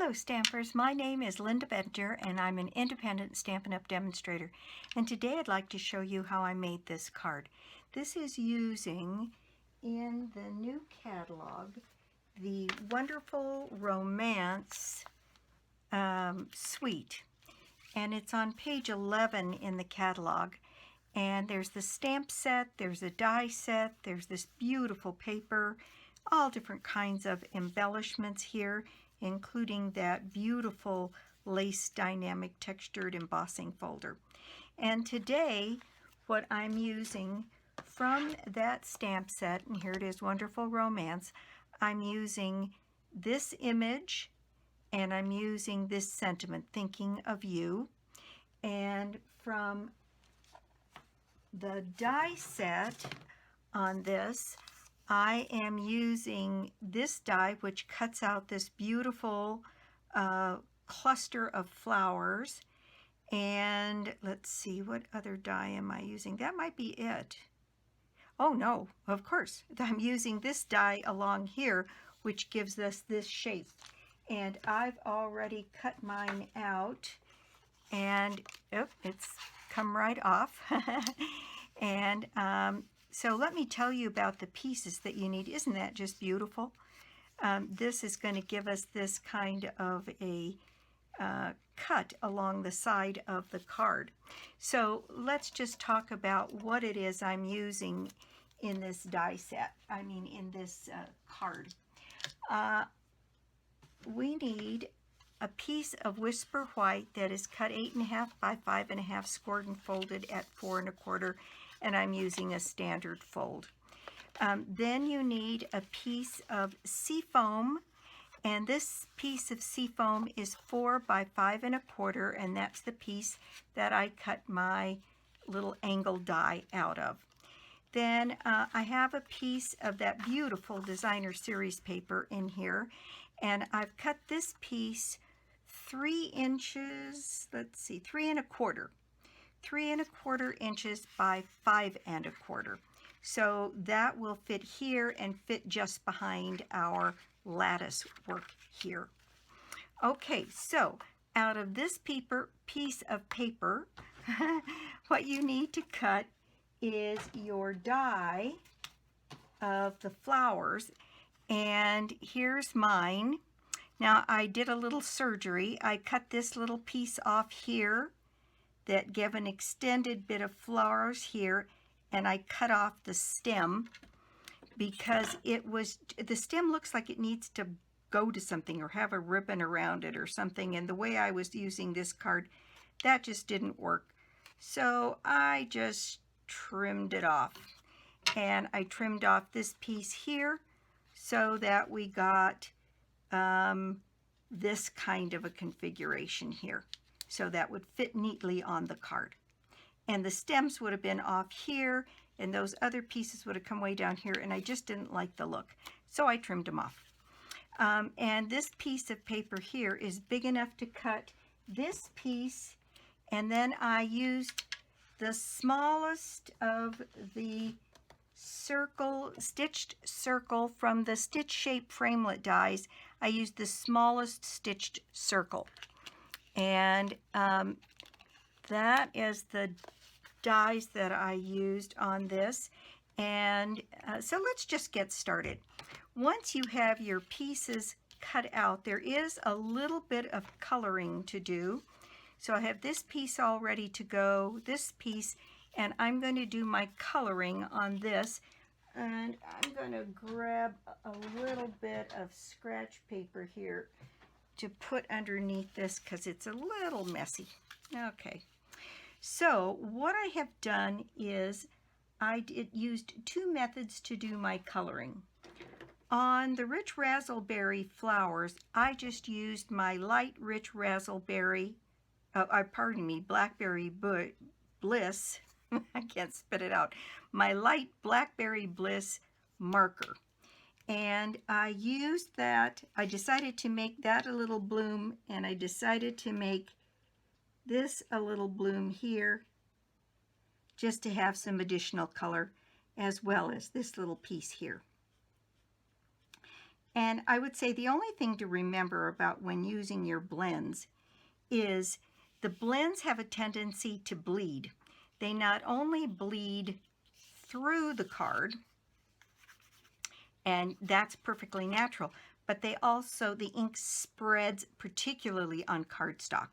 Hello Stampers, my name is Linda Bedinger and I'm an independent Stampin' Up! Demonstrator, and today I'd like to show you how I made this card. This is using, in the new catalog, the Wonderful Romance suite, and it's on page 11 in the catalog. And there's the stamp set, there's a die set, there's this beautiful paper, all different kinds of embellishments here, including that beautiful lace dynamic textured embossing folder. And today, what I'm using from that stamp set, and here it is, Wonderful Romance, I'm using this image, and I'm using this sentiment, Thinking of You. And from the die set on this, I am using this die, which cuts out this beautiful cluster of flowers. And let's see, what other die am I using? That might be it. Oh no, of course, I'm using this die along here, which gives us this shape. And I've already cut mine out, and it's come right off. And so let me tell you about the pieces that you need. Isn't that just beautiful? This is going to give us this kind of a cut along the side of the card. So let's just talk about what it is I'm using in this die set. I mean, in this card. We need a piece of Whisper White that is cut 8.5 by 5.5, scored and folded at 4 1/4, and I'm using a standard fold. Then you need a piece of Seafoam, and this piece of Seafoam is 4 by 5 1/4, and that's the piece that I cut my little angle die out of. Then I have a piece of that beautiful designer series paper in here, and I've cut this piece 3 inches, let's see, 3 1/4. 3 1/4 inches by 5 1/4. So that will fit here and fit just behind our lattice work here. Okay, so out of this piece of paper, what you need to cut is your die of the flowers, and here's mine. Now I did a little surgery. I cut this little piece off here that gave an extended bit of flowers here, and I cut off the stem because the stem looks like it needs to go to something or have a ribbon around it or something, and the way I was using this card, that just didn't work. So I just trimmed it off, and I trimmed off this piece here so that we got this kind of a configuration here. So that would fit neatly on the card. And the stems would have been off here, and those other pieces would have come way down here, and I just didn't like the look. So I trimmed them off. And this piece of paper here is big enough to cut this piece, and then I used the smallest of the stitched circle from the stitch shape framelit dies. I used the smallest stitched circle. And that is the dies that I used on this. And so let's just get started. Once you have your pieces cut out, there is a little bit of coloring to do. So I have this piece all ready to go, this piece, and I'm going to do my coloring on this. And I'm going to grab a little bit of scratch paper here to put underneath this because it's a little messy. Okay, so what I have done is I used 2 methods to do my coloring. On the rich razzleberry flowers, I just used my light rich razzleberry, blackberry bliss, I can't spit it out, my light blackberry bliss marker. And I used that, I decided to make that a little bloom, and I decided to make this a little bloom here, just to have some additional color, as well as this little piece here. And I would say the only thing to remember about when using your blends is the blends have a tendency to bleed. They not only bleed through the card, and that's perfectly natural, but they also, the ink spreads particularly on cardstock.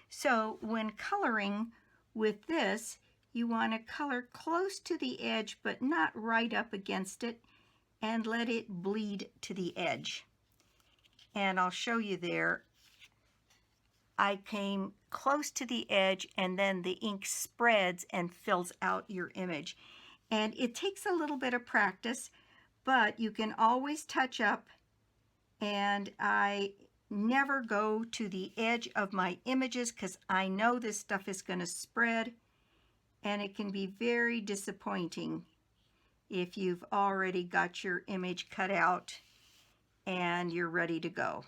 So when coloring with this, you want to color close to the edge, but not right up against it, and let it bleed to the edge. And I'll show you there. I came close to the edge, and then the ink spreads and fills out your image. And it takes a little bit of practice, but you can always touch up, and I never go to the edge of my images because I know this stuff is going to spread, and it can be very disappointing if you've already got your image cut out and you're ready to go.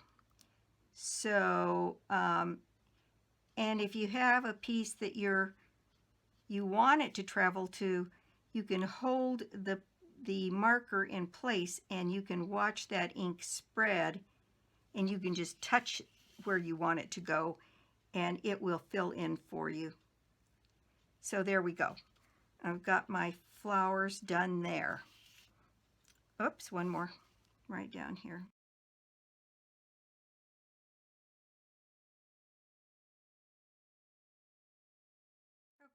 So, and if you have a piece that you want it to travel to, you can hold the marker in place and you can watch that ink spread, and you can just touch where you want it to go and it will fill in for you. So there we go. I've got my flowers done there. Oops, one more right down here.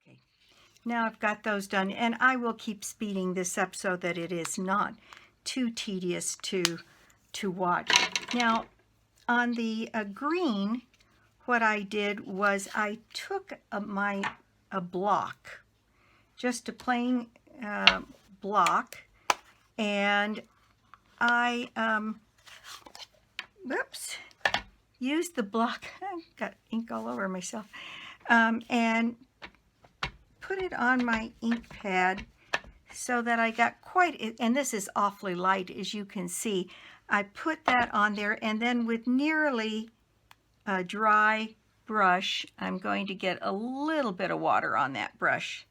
Okay, now I've got those done, and I will keep speeding this up so that it is not too tedious to watch. Now, on the green, what I did was I took a block, just a plain block, and I used the block. I got ink all over myself, and put it on my ink pad so that I got quite, and this is awfully light as you can see. I put that on there, and then with nearly a dry brush, I'm going to get a little bit of water on that brush,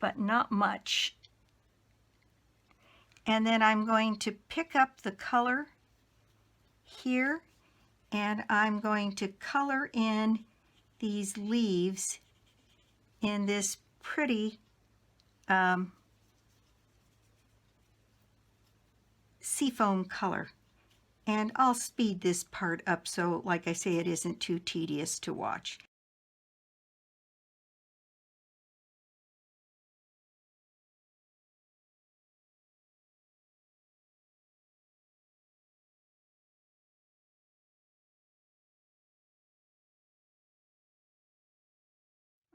but not much. And then I'm going to pick up the color here, and I'm going to color in these leaves in this pretty seafoam color. And I'll speed this part up so, like I say, it isn't too tedious to watch.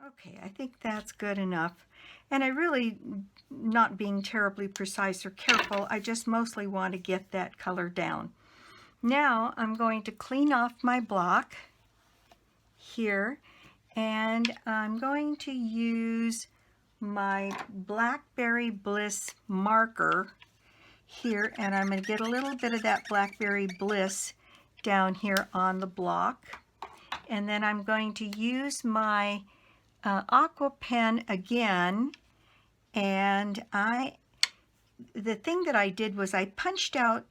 Okay, I think that's good enough. And I really, not being terribly precise or careful, I just mostly want to get that color down. Now I'm going to clean off my block here, and I'm going to use my Blackberry Bliss marker here, and I'm going to get a little bit of that Blackberry Bliss down here on the block. And then I'm going to use my aqua pen again, and the thing that I did was I punched out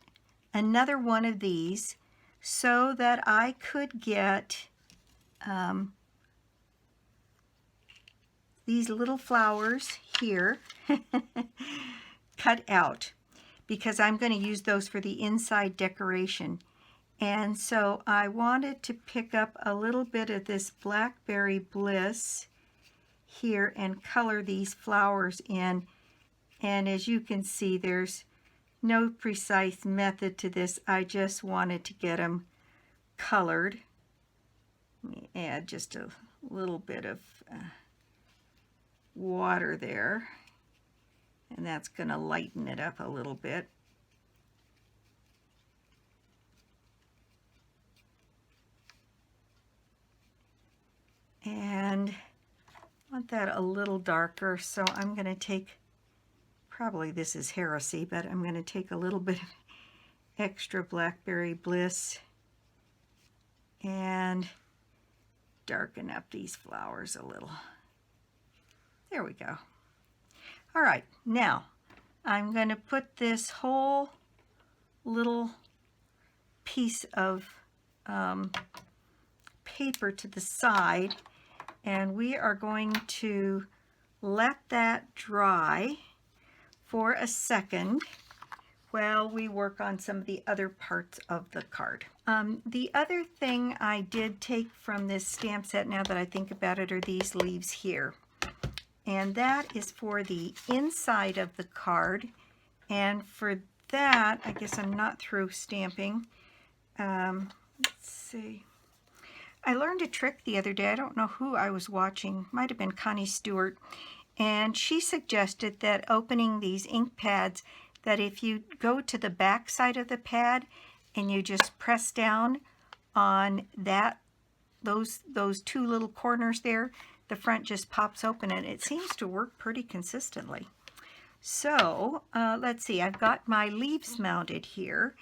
another one of these so that I could get these little flowers here cut out, because I'm going to use those for the inside decoration. And so I wanted to pick up a little bit of this Blackberry Bliss here and color these flowers in. And as you can see, there's no precise method to this. I just wanted to get them colored. Let me add just a little bit of water there, and that's going to lighten it up a little bit. And I want that a little darker, so I'm going to take, probably this is heresy, but I'm going to take a little bit of extra Blackberry Bliss and darken up these flowers a little. There we go. All right, now I'm going to put this whole little piece of paper to the side, and we are going to let that dry for a second while we work on some of the other parts of the card. The other thing I did take from this stamp set, now that I think about it, are these leaves here. And that is for the inside of the card. And for that, I guess I'm not through stamping. Let's see. I learned a trick the other day. I don't know who I was watching. Might have been Connie Stewart. And she suggested that opening these ink pads, that if you go to the back side of the pad and you just press down on those two little corners there, the front just pops open, and it seems to work pretty consistently. So let's see, I've got my leaves mounted here,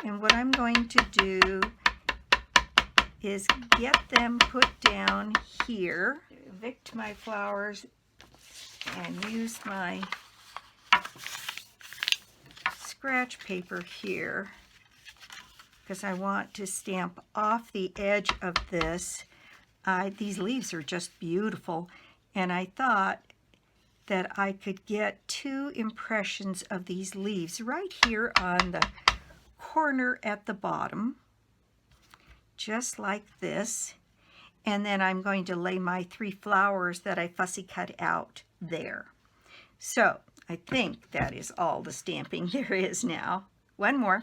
and what I'm going to do is get them put down here, evict my flowers, and use my scratch paper here because I want to stamp off the edge of this. These leaves are just beautiful, and I thought that I could get 2 impressions of these leaves right here on the corner at the bottom, just like this. And then I'm going to lay my 3 flowers that I fussy cut out there. So I think that is all the stamping there is now. One more.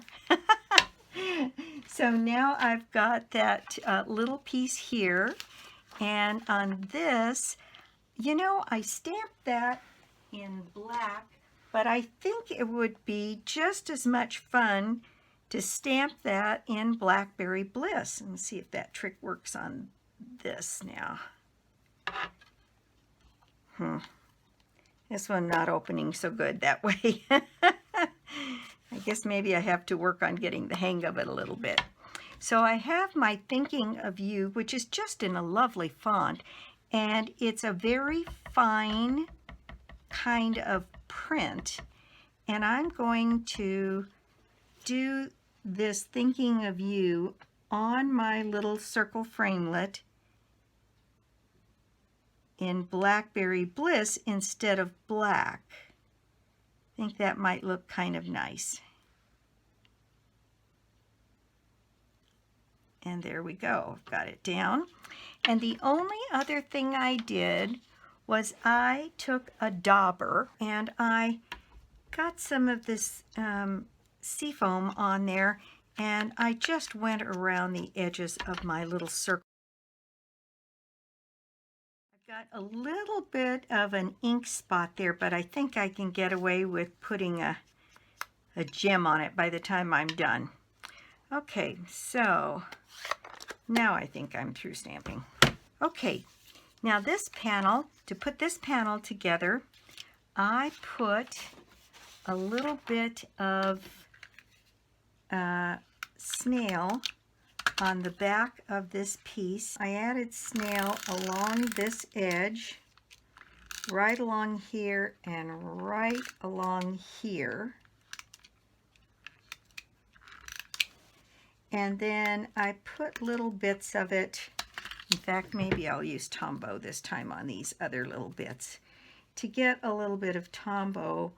So now I've got that little piece here, and on this, you know, I stamped that in black, but I think it would be just as much fun to stamp that in Blackberry Bliss. And see if that trick works on this now. This one not opening so good that way. I guess maybe I have to work on getting the hang of it a little bit. So I have my Thinking of You, which is just in a lovely font, and it's a very fine kind of print, and I'm going to do this Thinking of You on my little circle framelit in Blackberry Bliss instead of black. I think that might look kind of nice. And there we go, I've got it down. And the only other thing I did was I took a dauber and I got some of this seafoam on there, and I just went around the edges of my little circle. I've got a little bit of an ink spot there, but I think I can get away with putting a gem on it by the time I'm done. Okay, so now I think I'm through stamping. Okay, now this panel, to put this panel together, I put a little bit of snail on the back of this piece. I added snail along this edge, right along here and right along here. And then I put little bits of it. In fact, maybe I'll use Tombow this time on these other little bits to get a little bit of Tombow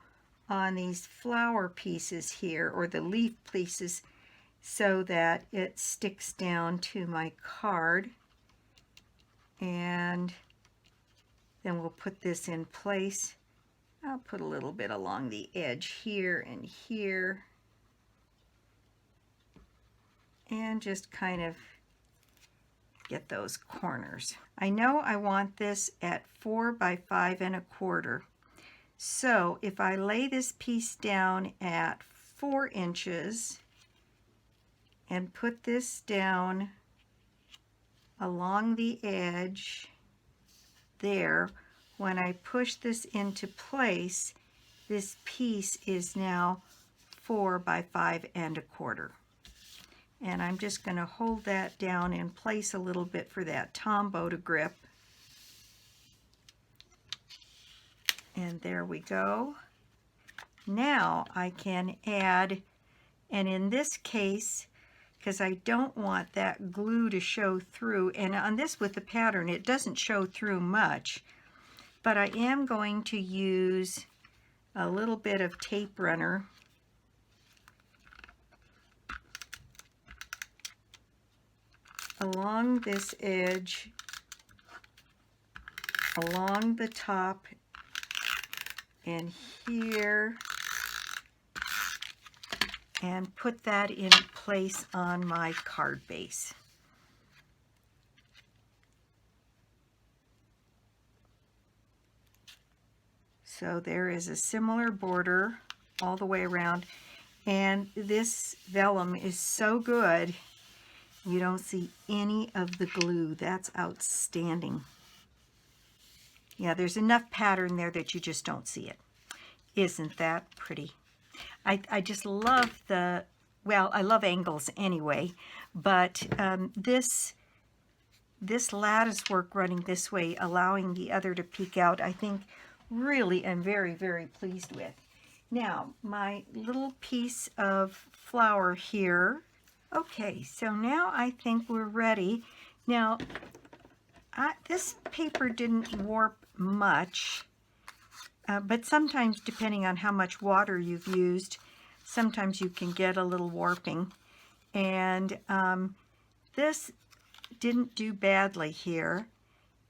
on these flower pieces here, or the leaf pieces, so that it sticks down to my card. And then we'll put this in place. I'll put a little bit along the edge here and here, and just kind of get those corners. I know I want this at 4 by 5 1/4. So if I lay this piece down at 4 inches and put this down along the edge there, when I push this into place, this piece is now 4 by 5 1/4. And I'm just going to hold that down in place a little bit for that Tombow to grip. And there we go. Now I can add And in this case, because I don't want that glue to show through, and on this with the pattern, it doesn't show through much, but I am going to use a little bit of tape runner along this edge, along the top, and here, and put that in place on my card base. So there is a similar border all the way around, and this vellum is so good you don't see any of the glue. That's outstanding. Yeah, there's enough pattern there that you just don't see it. Isn't that pretty? I just love the, well, I love angles anyway, but this lattice work running this way, allowing the other to peek out, I think really am very, very pleased with. Now, my little piece of flower here. Okay, so now I think we're ready. Now, this paper didn't warp much, but sometimes, depending on how much water you've used, sometimes you can get a little warping. And this didn't do badly here.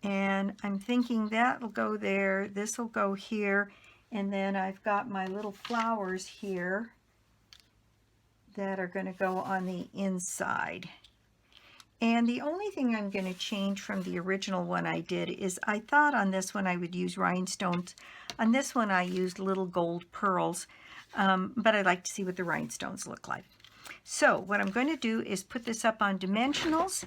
And I'm thinking that'll go there, this will go here, and then I've got my little flowers here that are going to go on the inside. And the only thing I'm going to change from the original one I did is I thought on this one I would use rhinestones. On this one I used little gold pearls, but I'd like to see what the rhinestones look like. So what I'm going to do is put this up on dimensionals.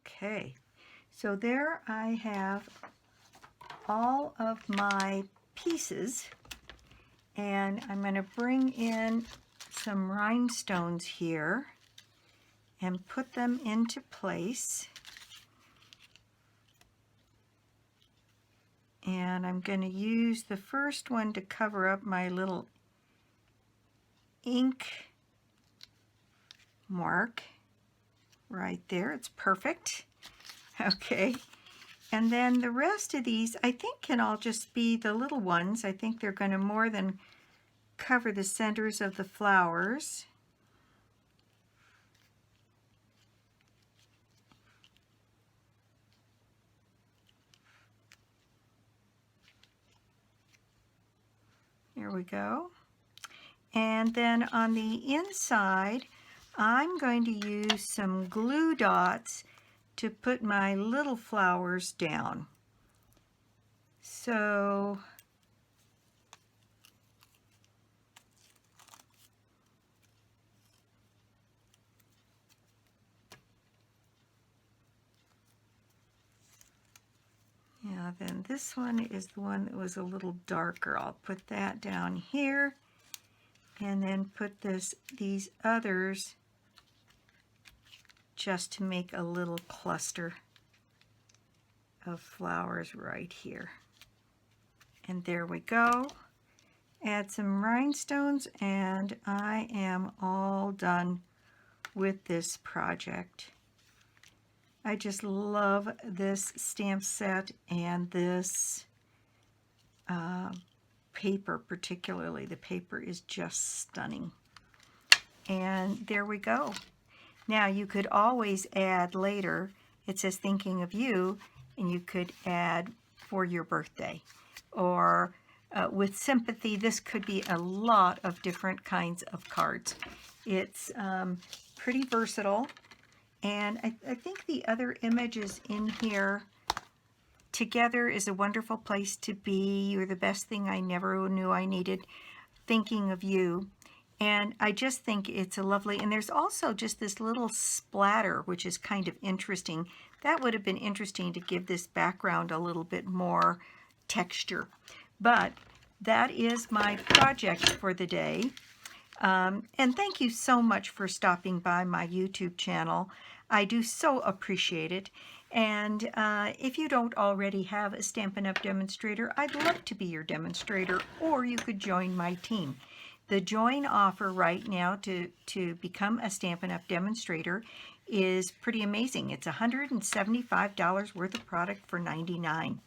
Okay, so there I have all of my pieces, and I'm going to bring in some rhinestones here and put them into place. And I'm going to use the first one to cover up my little ink mark right there. It's perfect. Okay. And then the rest of these, I think, can all just be the little ones. I think they're going to more than cover the centers of the flowers. There we go. And then on the inside, I'm going to use some glue dots to put my little flowers down. So yeah, then this one is the one that was a little darker. I'll put that down here and then put these others just to make a little cluster of flowers right here. And there we go. Add some rhinestones and I am all done with this project. I just love this stamp set and this paper particularly. The paper is just stunning. And there we go. Now you could always add later, it says thinking of you, and you could add for your birthday. Or with sympathy, this could be a lot of different kinds of cards. It's pretty versatile. And I think the other images in here, together is a wonderful place to be. You're the best thing I never knew I needed. Thinking of you. And I just think it's a lovely, and there's also just this little splatter, which is kind of interesting. That would have been interesting to give this background a little bit more texture. But that is my project for the day. And thank you so much for stopping by my YouTube channel. I do so appreciate it. And if you don't already have a Stampin' Up! Demonstrator, I'd love to be your demonstrator, or you could join my team. The join offer right now to become a Stampin' Up! Demonstrator is pretty amazing. It's $175 worth of product for $99.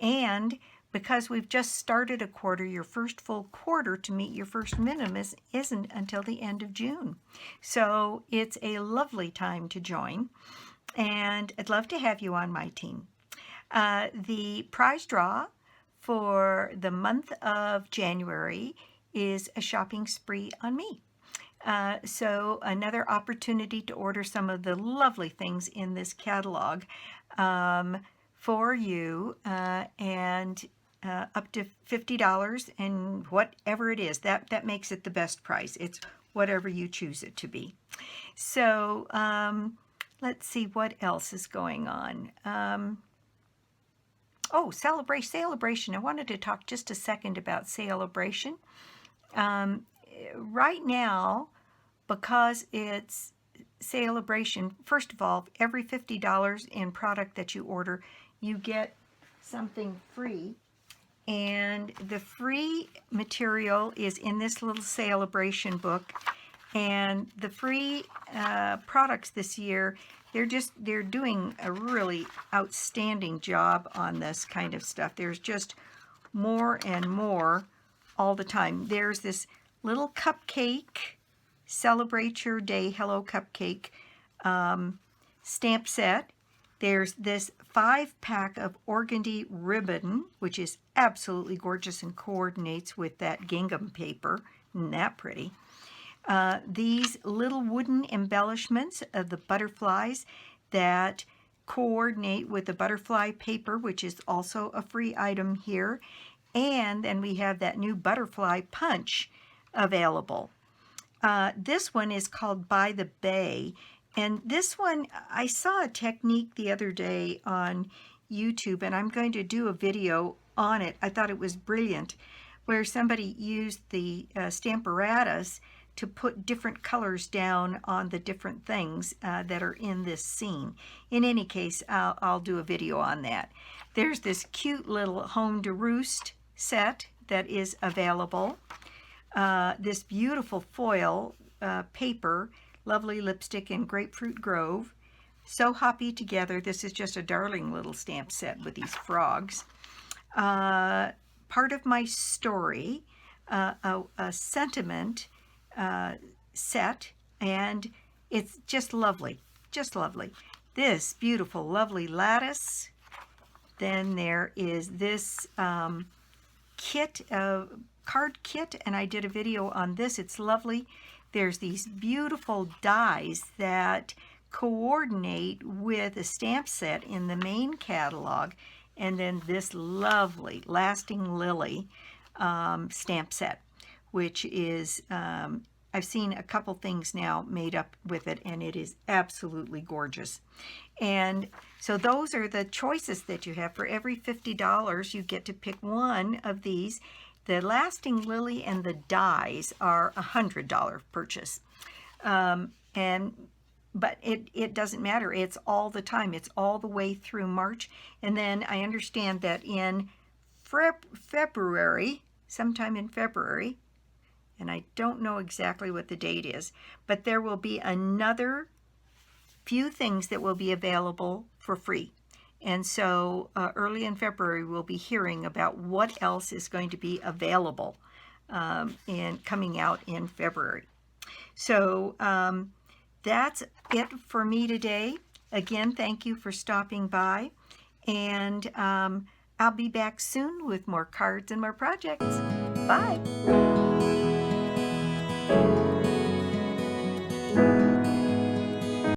And because we've just started a quarter, your first full quarter to meet your first minimum isn't until the end of June. So it's a lovely time to join, and I'd love to have you on my team. The prize draw for the month of January is a shopping spree on me. So another opportunity to order some of the lovely things in this catalog for you, and up to $50, and whatever it is, that makes it the best price. It's whatever you choose it to be. So let's see what else is going on. Oh, Celebration. I wanted to talk just a second about Celebration. Right now, because it's Celebration, first of all, every $50 in product that you order, you get something free. And the free material is in this little Celebration book. And the free products this year, they're doing a really outstanding job on this kind of stuff. There's just more and more all the time. There's this little cupcake, Celebrate Your Day Hello Cupcake stamp set. There's this 5-pack of organdy ribbon, which is absolutely gorgeous and coordinates with that gingham paper. Isn't that pretty? These little wooden embellishments of the butterflies that coordinate with the butterfly paper, which is also a free item here. And then we have that new butterfly punch available. This one is called By the Bay. And this one, I saw a technique the other day on YouTube, and I'm going to do a video on it. I thought it was brilliant, where somebody used the Stamparatus to put different colors down on the different things that are in this scene. In any case, I'll do a video on that. There's this cute little Home to Roost set that is available. this beautiful foil paper, lovely lipstick in Grapefruit Grove. So Happy Together. This is just a darling little stamp set with these frogs. Part of My Story, a sentiment set, and it's just lovely, just lovely. This beautiful, lovely lattice. Then there is this kit, card kit, and I did a video on this. It's lovely. There's these beautiful dies that coordinate with a stamp set in the main catalog, and then this lovely Lasting Lily stamp set, which is, I've seen a couple things now made up with it, and it is absolutely gorgeous. And so those are the choices that you have. For every $50, you get to pick one of these. The Lasting Lily and the dies are a $100 purchase. But it doesn't matter. It's all the time. It's all the way through March. And then I understand that in February, sometime in February, and I don't know exactly what the date is, but there will be another few things that will be available for free. And so early in February, we'll be hearing about what else is going to be available and coming out in February. So that's it for me today. Again, thank you for stopping by. And I'll be back soon with more cards and more projects. Bye.